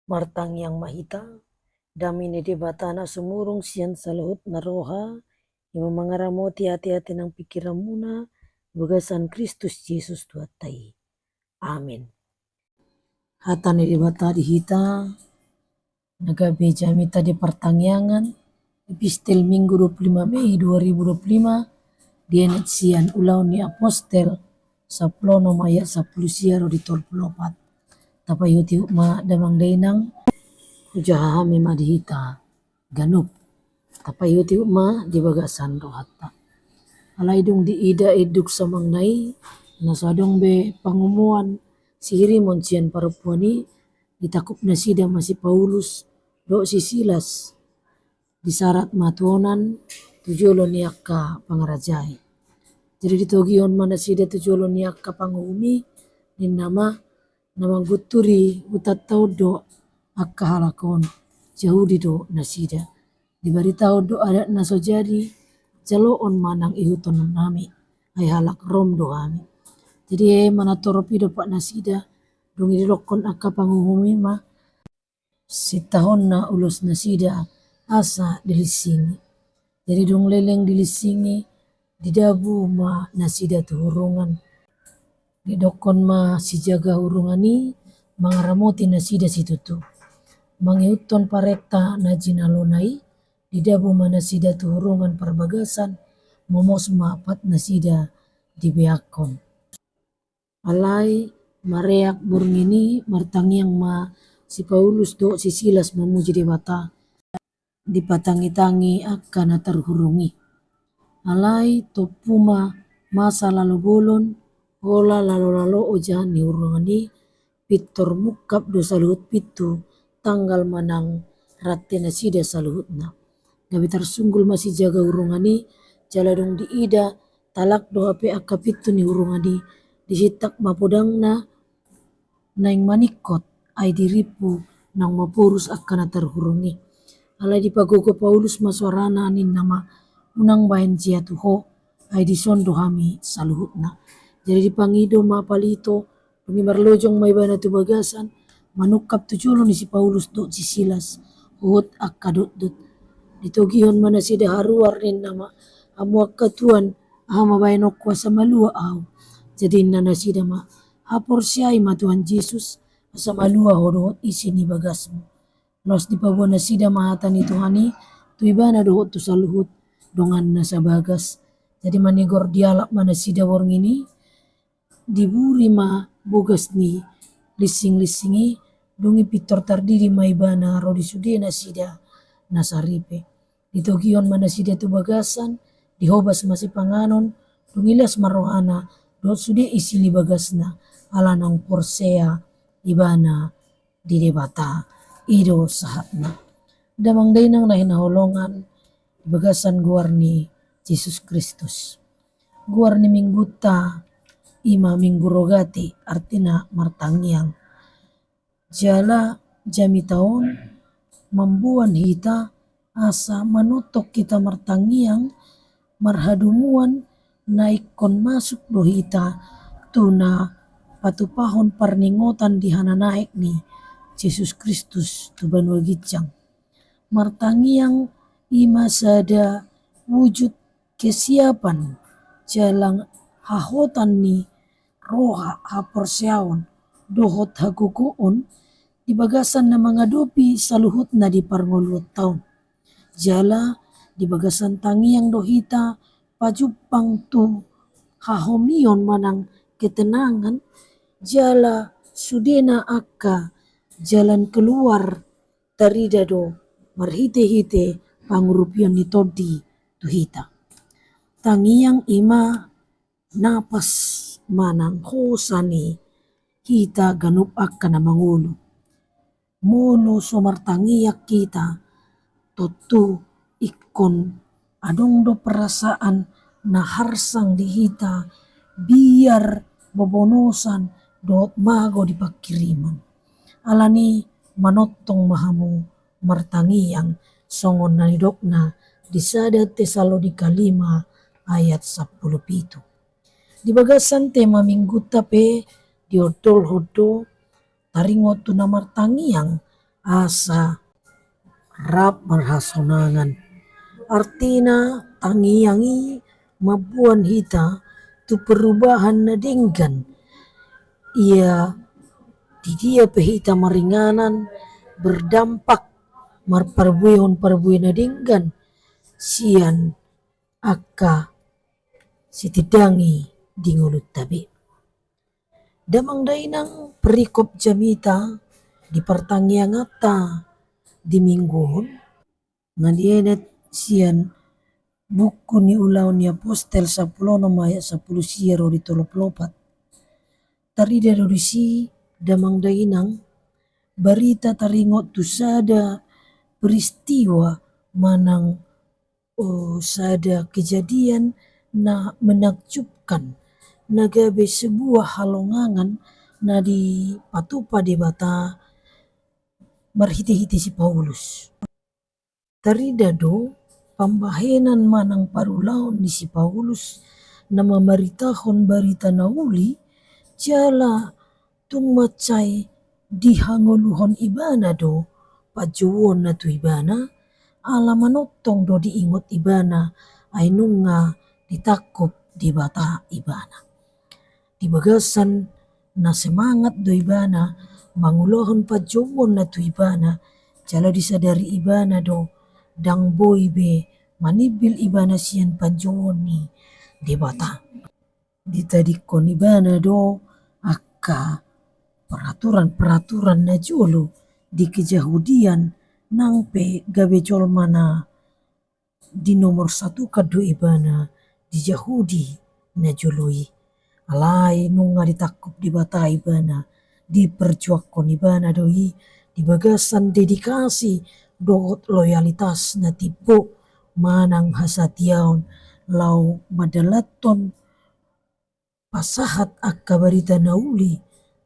Martang yang mahita, damine de batana sumurung sian saluhut naroha, yang mengaramoti hati-hati nang pikiramuna, bagasan Kristus Yesus tuatai. Amin. Hatane de bata di hita, nagabe jamita di pertangyangan, epistel Minggu 25 Mei 2025, dienet sian ulau ni apostel, saplono maya 10 siaro di 24. Tapayuti ma damang dainang, ujaha mema dihita ganup tapayuti ma di bagasan rohata alaidung di ida eduk samang nai nasadong be pangumuan sihiri moncian parapuani ditakup nasida masih Paulus do si Silas disarat matuonan tujolo niaka pangarajai. Jadi ditogion mana sida tujolo niaka pangumi nin nama guturi utatau do akka halakon jahudi do nasida diberitahu do adat naso jadi jaloon manang ihuton nami ay halak rom do kami jadi mana toropi do pak nasida dong idokon akka panguhumi ma setahun na ulus nasida asa dilisingi jadi dong leleng dilisingi didabu ma nasida tu hurungan didokon ma si jaga hurungani mangaramoti nasida situtu mangiuton pareta na jinalonai didabu mana sida tuhurungan perbagasan momos mapat nasida dibeakon. Alai mareak burngini martangiang ma si Paulus do si Silas memuji debata dipatangi-tangi akan terhurungi. Alai topuma masa lalu bolon pola lalu ojan ni hurungani pitor mukap do saluhut pitu tanggal manang ratena sida saluhutna. Gabi tersunggul masih jaga urungani jaladong di ida talak do hape akapitu ni urungani disitak mapodangna naing manikot ay diripu nang mapurus akana terhurungi. Alai dipagogo Paulus masuarana anin nama unang bahen jiatuho ay disondo hami saluhutna. Jadi dipangido mapalito dungi marlojong may bana tu bagasan manukap tujulo ni si Paulus do si Silas uhut akadut-dut ditogihon mana sida haruar nin nama amu akatuan ama baino kuasa malua au jadi nana sida ma hapor siai ma Tuhan Yesus asa malua hodot isi ni bagasmu los di pabona sida mahata ni Tuhani tu ibana dohot tu saluhut dongan nasa bagas jadi manigor dialak mana sida worng ini diburi ma bogas ni lising-lisingi dungi pitor tardiri maibana rodi sudena sida nasaripe ditogion mana sida tu bagasan dihobas masih panganon dungilas marohana dot sude isi ni bagasna ala nang porsea ibana di debata ido sahatna damang dainang na hinaholongan bagasan guar ni Yesus Kristus guar ni mingguta ima minggu rogati artina martangiang jala jami taon membuan hita asa manutok kita martangiang marhadumuan naikon masuk do hita tuna patupahon parningotan di hana naik ni Yesus Kristus tu banua gicang martangiang ima sada wujud kesiapan jalang hahotan ni roha haporsiaon dohot haguguon di bagasan na mengadopi saluhut na di parngoluot taon. Jala di bagasan tangiang dohita pajupang tu hahomion manang ketenangan jala sudena akka jalan keluar tarida do marhite-hite pangurupion ni todi tuhita. Tangiang ima napas manang hosani kita ganup akan mangulu. Mono somartangiak kita totu ikon adong do perasaan na harsang di hita biar bobonosan do mago di pakiriman. Alani manotong mahamu martangiang songon nanidokna di sada Tesalonika 5 ayat 10. Di bagasan tema minggu tape diodol hodo taringo tu namar tangiang asa rap marhasonangan. Artina tangiangi mabuan hita tu perubahan na denggan. Ia di dia pehita maringanan berdampak marparbuihon-parbuih na denggan sian aka sitidangi di ngulut tabe. Damang dainang perikop jamita di pertangiangata di mingguhon ngadienet sian buku ni ulau ni apostel 10 ayat 10 siaro di 34. Tarida dodisi damang dainang berita taringot tu sada peristiwa manang sada kejadian na menakjubkan nagabe sebuah halongangan na di patupa di bata marhiti-hiti si Paulus. Tarida do pambahenan manang parulaon ni si Paulus na mamaritahon barita na uli jala tung macay dihangoluhon ibana do pajuwon na tu ibana ala manotong do diingot ibana ay nunga ditakop di bata ibana. Di bagasan na semangat do ibana mangulohon pajuwon na tu ibana jala disadari ibana do dang boy be manibil ibana sian pajuwon ni di bata. Ditadikon ibana do aka peraturan-peraturan na jolo di kejahudian nangpe gabe jolmana di nomor satu kado ibana di Yahudi na joloi alai nunga ditakop di bata ibana diperjuangkon ibana doi di bagasan dedikasi dohot loyalitas na tipo manang hasatiaon lau madalaton pasahat akka barita nauli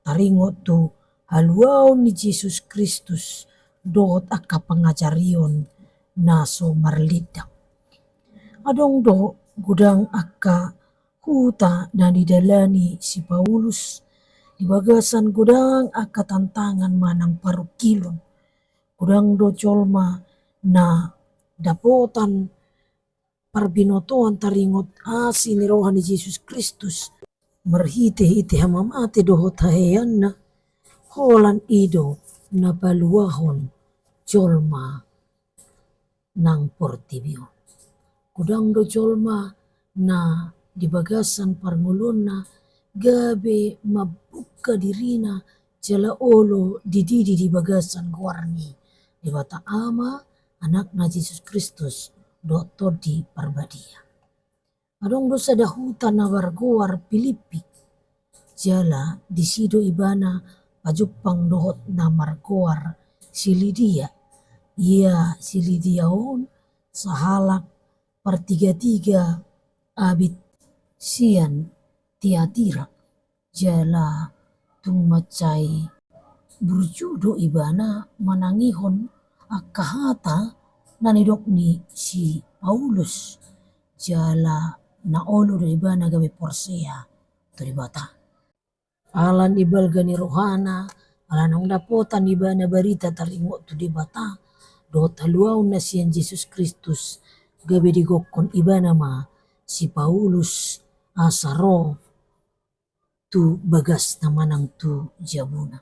taringot tu haluau ni Yesus Kristus dohot akka pangajarion naso marlidang. Adong do gudang akka huta na didalani si Paulus di bagasan gudang akka tantangan manang parukilon. Gudang do jolma na dapotan parbinotoan taringot asi ni rohani Yesus Kristus marhite-hite hamamate dohot haheanna holan ido na baluahon jolma nang portibio. Kudang do jolma na di bagasan parngulonna gabe mabuka dirina jala olo dididi di bagasan guarni di bata ama anak na Yesus Kristus doto di parbadia. Adong dosa dahutan na wargoar Pilipi jala disido ibana pajupang dohot na margoar si Lidia. Ia si Lidia on sahalak pertiga-tiga abit sian Tiatira jala tung macay burjudo ibana manangihon akahata nanidok ni si Paulus jala na olo do ibana gabe porsea to di bata. Alan ibal gani rohana alan ang dapotan ibana barita taringo to di bata dot haluaw na siyan Jesus Kristus gabe digokon ibana ma si Paulus asaro tu bagas na manang tu jabuna.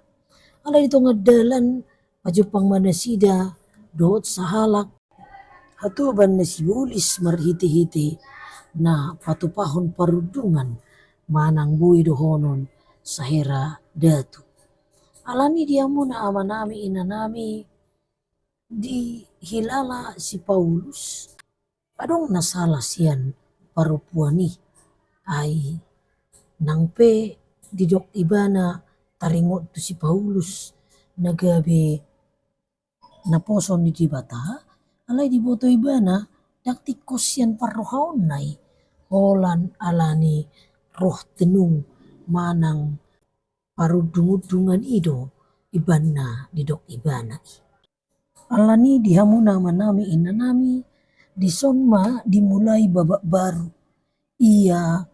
Ala dito nga dalan pajupang manasida dot sahalak hatuban na si Bulis marhiti-hiti na patupahon parudungan manang buhay dohonon sa hera datu. Alani dia muna amanami inanami di hilala si Paulus. Adong nasala siyan parupuani ay nangpe didok ibana taringot to si Paulus nagabe naposon ni dibata alay diboto ibana daktikos yan parrohaon nay holan alani roh tenung manang parudung-udungan ido ibana didok ibana. Alani dihamuna manami inanami disonma dimulai babak baru. Ia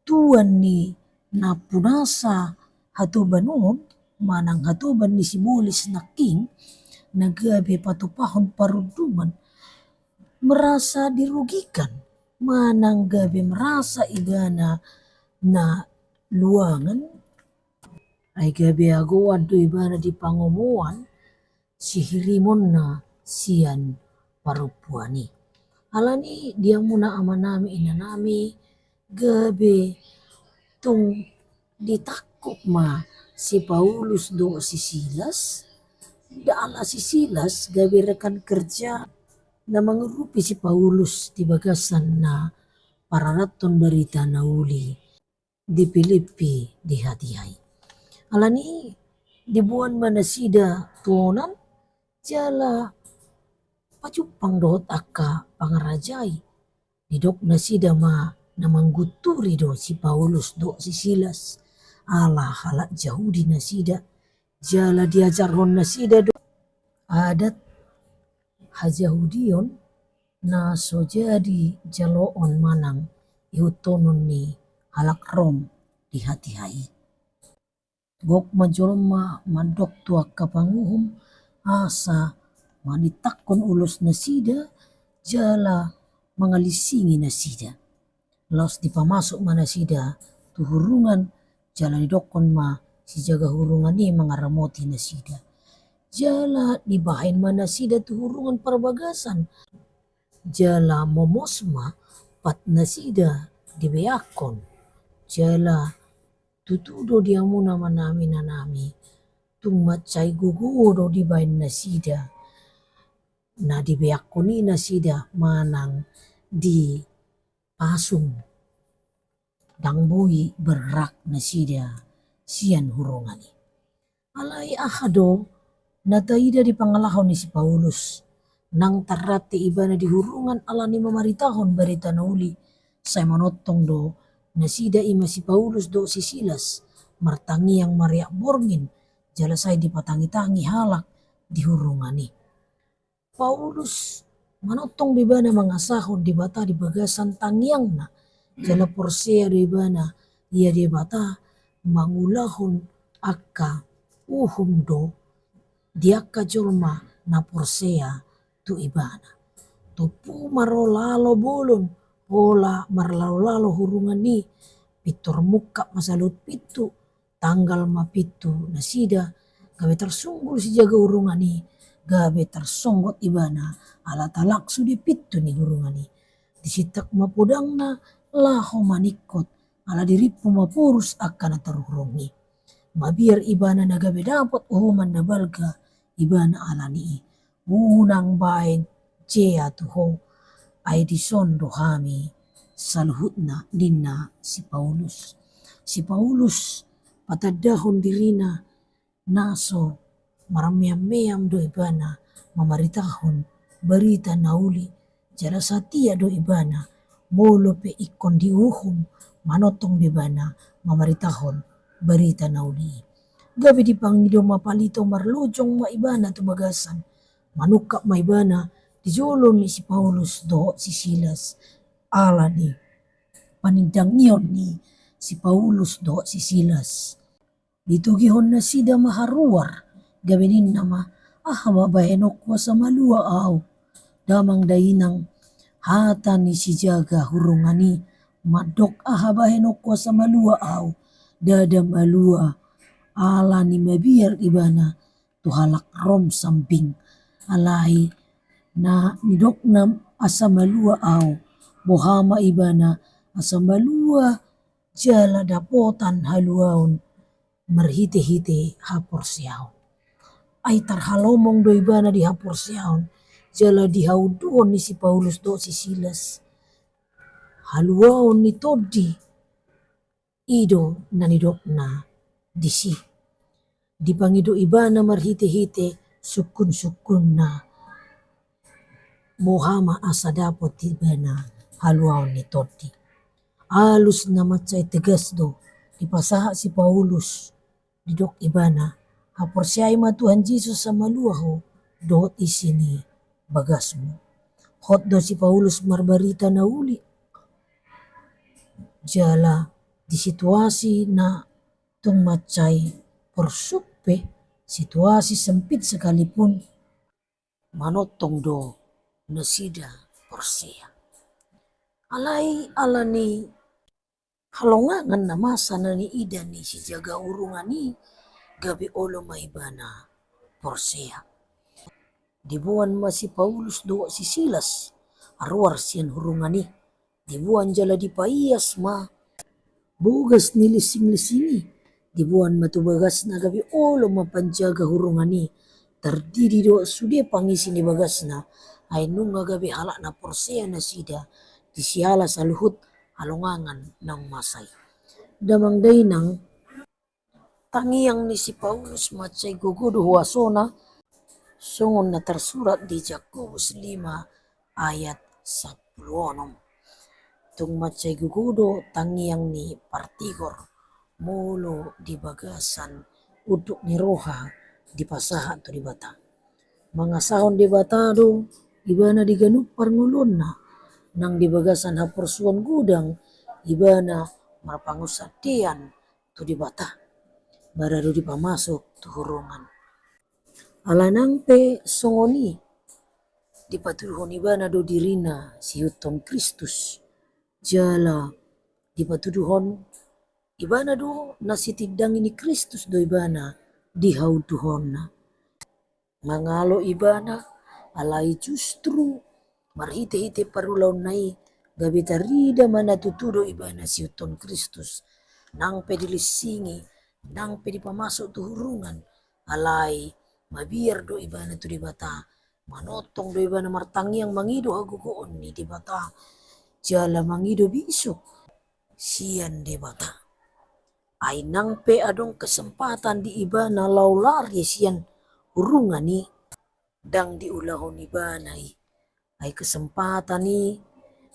tuan ni napunasa hatuban manang hatuban ni si Bulis na king nagabe patupahon paruduman merasa dirugikan. Manang gabe merasa ibana na luangan ay gabe agoan do ibana di pangomuan si hirimon na sian parupuani. Alani dia muna amanami inanami gabe tung ditakuk ma si Paulus do si Silas. Daala si Silas gabe rekan kerja na mengerupi si Paulus di bagasan na pararaton berita nauli di Filipi di hati-hai. Alani dibuan mana sida tuonan jala pacupang dohot akka pangarajai didok na sida ma namangguturi do si Paulus do si Silas ala halak Yahudi na sida jala diajaron na sida do adat hajahudion na so jadi jaloon manang iutonon ni halak Rom di hati-hai. Gok majolma mandok tua kapanguhum asa manitakon ulos na sida jala mangalisingi na sida. Laos dipamasuk mana sida tuhurungan jala didokon ma si jaga hurungan ni mangaramoti na sida. Jala dibahain mana sida tuhurungan perbagasan. Jala momosma pat na sida dibeakon. Jala tutudo dia muna manami nanami tung macai gugudo dibahain na sida. Na dibeakoni na sida manang di pasung dangbui berrak na sida sian hurungani. Alai ahado nataida di pangalahon ni si Paulus nang tarate ibana di hurungan alani mamaritahon berita nauli say manotong do na sida ima si Paulus do si Silas martangi yang mariak borngin jala say dipatangi-tangi halak di hurungani. Paulus manotong di bana mangasahon di bata di bagasan tangiang na jala porsea di bana ia di bata mangulahon akka uhum do diaka jolma na porsea tu ibana. Tupu marolalo bolon pola marlalo-lalo hurungan ni pitor muka masalut pitu tanggal mapitu na sida gabe tersunggul si jaga hurungan ni gabe tersonggot ibana ala talak sudi pitu ni hurungan ni disitak mapodang na laho manikot ala diripu mapurus akan terhurungi mabiar ibana na gabe dapat uhuman na balga ibana alani unang bain jea tuho ay disondo hami saluhutna dinna si Paulus. Si Paulus patadahon dirina naso maramiam-miam do ibana mamaritahon berita nauli jala satia do ibana molo pe ikon diuhum manotong ibana mamaritahon berita nauli. Gabi dipangido mapalito marlojong maibana tu bagasan manukap maibana dijolon ni si Paulus do si Silas ala ni panindangyon ni si Paulus do si Silas ditugihon na sida maharuar gabinin nama mabahenok wa sa malua au damang dainang hata ni si jaga hurungani madok bahenok wa sa malua au dada malua ala ni mabiar ibana tuhalak Rom samping alai na nidok na asamalua au bohama ibana asamalua jala dapotan haluaun merhite-hite hapor siaon ay tarhalomong do ibana di hapor siaon jala dihauduon ni si Paulus do si Silas haluaon ni todi ido na nidok na disi dipangido ibana marhite-hite sukun-sukun na mohama asa dapot ibana haluaon ni todi alus na macay tegas do dipasaha si Paulus didok ibana haporsiay ma Tuhan Yesus sa maluaho dohot isini bagasmo hot do si Paulus marbarita na uli jala di situasi na tung macay porsupe situasi sempit sekalipun manotong do nasida Porsia. Alai alani halongangan na masa na ni ida ni si jaga urungan ni gabi olo maibana Porsia. Dibuan ma si Paulus do si Silas arwar sian hurungan ni. Dibuan jala di paias ma bogas ni lising-lisingi. Dibuan ma tu bagas na gabi olo mapanjaga hurungan ni. Terdiri do sude pangisi ni bagas na ay nunga gabi halak na Porsia na sida di siala saluhut halongangan ng masay. Damang dainang tangiang ni si Paulus macay gugudo huasona sungon na tersurat di Yakobus 5 ayat 10. Tung macay gugudo tangiang ni partigor molo di bagasan uduk ni roha di pasaha to di bata. Mga sahon di batado ibana di ganup parngulon na nang di bagasan haporsuan gudang ibana marpangusatian to di bata. Barado di pamasok to hurungan. Alanang pe songoni di patuduhon ibana do dirina si huton Kristus. Jala di patuduhon ibana do nasitidang ini Kristus do ibana di hauduhon na. Mangalo ibana alai justru marhite-hite parulaw nai gabi tarida mana tutudo ibana si huton Kristus. Nang pedilisingi, nang pedipamasok tu hurungan alai mabiar do ibana tu di bata. Manotong do ibana martangiang mangido hagugoon ni di bata. Jala mangido bisok sian di bata. Ay nang pe adong kesempatan di ibana laulari sian hurungan ni dang diulahon ibana ay kesempatan ni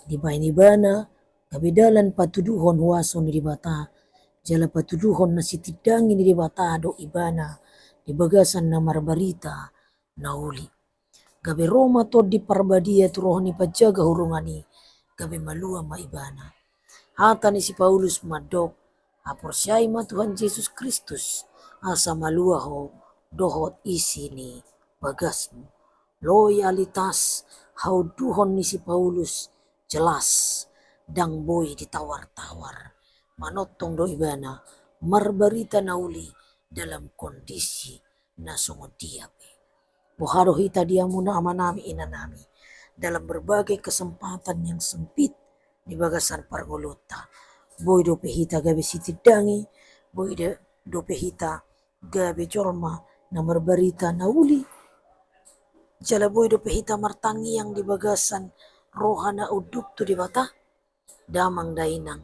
di bain ibana kabedalan patuduhon huason di bata. Jala patuduhon na sitidangin di bata do ibana di bagasan na marbarita na uli. Gabe Roma to di parbadia tu rohani pajaga hurungani gabe malua ma ibana. Hata ni si Paulus madok aporsyai ma Tuhan Yesus Kristus asa malua ho dohot isi ni bagasmu. Loyalitas hauduhon ni si Paulus jelas dang boy ditawar-tawar. Manotong do ibana marbarita na uli dalam kondisi na sungod dia pe. Buharo hita dia muna amanami inanami dalam berbagai kesempatan yang sempit di bagasan pargolota. Boy do hita gabe sitidangi, boy do hita gabe jorma na marbarita na uli. Jala boy do hita martangi yang di bagasan rohana uduk tu di bata. Damang dainang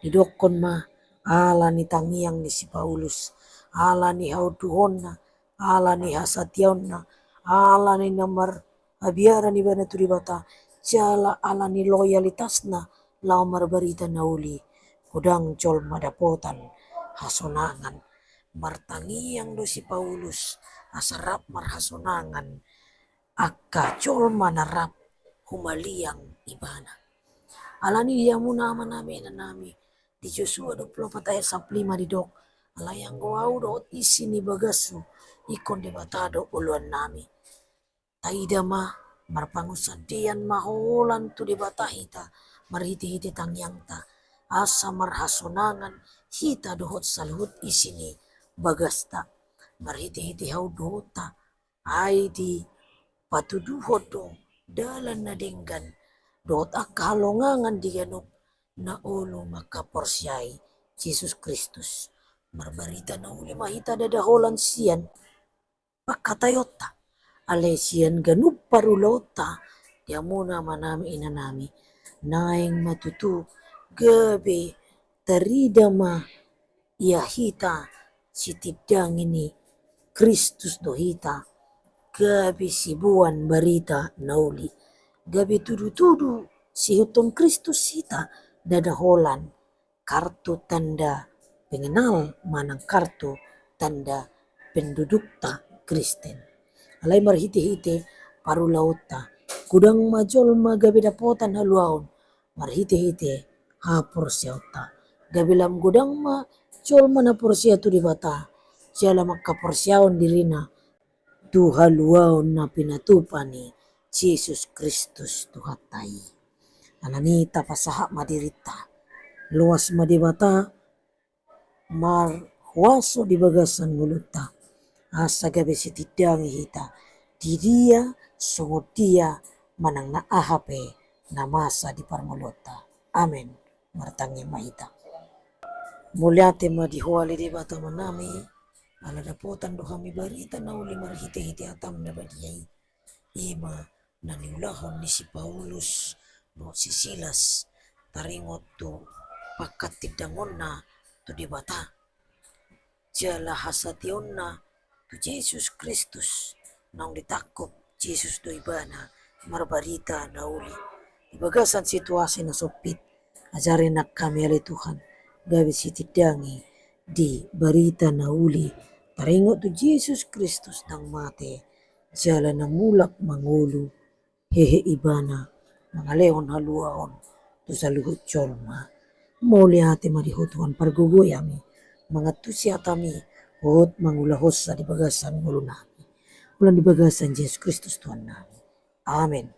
didokon ma ala ni tangiang ni si Paulus, ala ni hauduhon na, ala ni hasation na, ala ni namar abiara ni bana tu di bata, jala ala ni loyalitas na lau marbarita na uli, kudang jol madapotan hasonangan, martangiang do si Paulus, asarap marhasonangan, akka jol manarap humaliang ibana. Alani dia muna amanami nanami di Joshua 24 ayat 15 di dok. Alayang gawau do isi ni bagasu ikon di batado uluan nami. Taida ma marpangusadian maholan tu di bata hita marhiti-hiti tangyang ta. Asa marhasonangan hita dohot saluhut isi ni bagasta. Marhiti-hiti hau dohota ay di patuduhot do dalan na denggan dohot akalongangan di ganup na ulo makaporsyay Jesus Kristus. Marbarita na uli mahita dadaholan siyan pakatayota. Ale siyan ganup parulota dia muna manami inanami. Naing matutu gabe tarida ma ia hita sitidang ini Kristus do hita gabe sibuan barita nauli. Gabe tudu-tudu si hutom Kristus hita dadaholan kartu tanda pengenal manang kartu tanda penduduk ta Kristen. Alai marhite-hite paru lauta kudang majol magabe dapotan haluaon marhite-hite hapor siauta. Gabe lam gudang ma jol mana porsia tu di bata jala makaporsiaon dirina tu haluaon na pinatupa ni Jesus Kristus tuhatai. Ananita pasaha madirita, luas madibata, marhuaso di bagasan mulutta, asa gabi si tidang hita, didia sungutia manang naahape na masa di parmulota. Amen. Martangi mahita. Mulyate madihuali di bata manami, aladapotan do kami barita na uli marhiti-hiti atam na badiyay. Ima naniulahon ni si Paulus no si Silas taringot to pakat tidangon na to di bata. Jala hasation na to Jesus Kristus nang ditakop Jesus do ibana marbarita na uli. Ibagasan situasi na sopit, ajarin na kami ali Tuhan, gabi si tidangi di barita na uli, taringot to Jesus Kristus nang mate, jala na mulak mangulu, hehe ibana, mga leon haluaon, to sa luhut cholma. Muli ate marihutuan parguguyami, mga tusiatami, hot mangulahos sa dibagasan ngulo nami. Ulan dibagasan Jesus Kristus Tuhan nami. Amen.